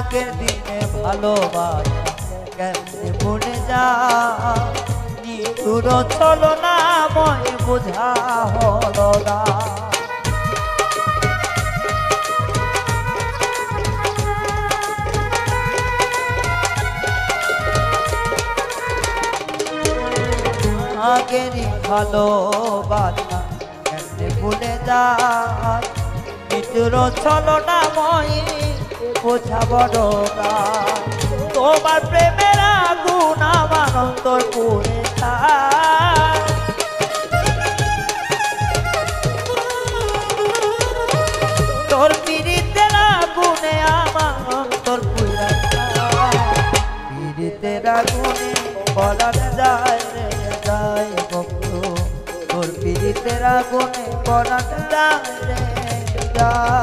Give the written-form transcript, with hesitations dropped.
আগের দিনে ভালোবাসা কেমনে ভুলে যা নিঠুর ছলনাময় বোঝা হলো না। আগেরই ভালোবাসা কেমনে ভুলে যায় নিঠুর ছলনাময় বোঝা বড় না। তোমার প্রেমের আগুন আমার অন্তর পুড়ে যায়, তোর পীড়িতের আগুনে আমার অন্তর পুড়ে যায়। পীড়িতের আগুনে বলা যায় রে যায় বন্ধু, তোর পীড়িতের আগুনে বলা যায় রে যায়।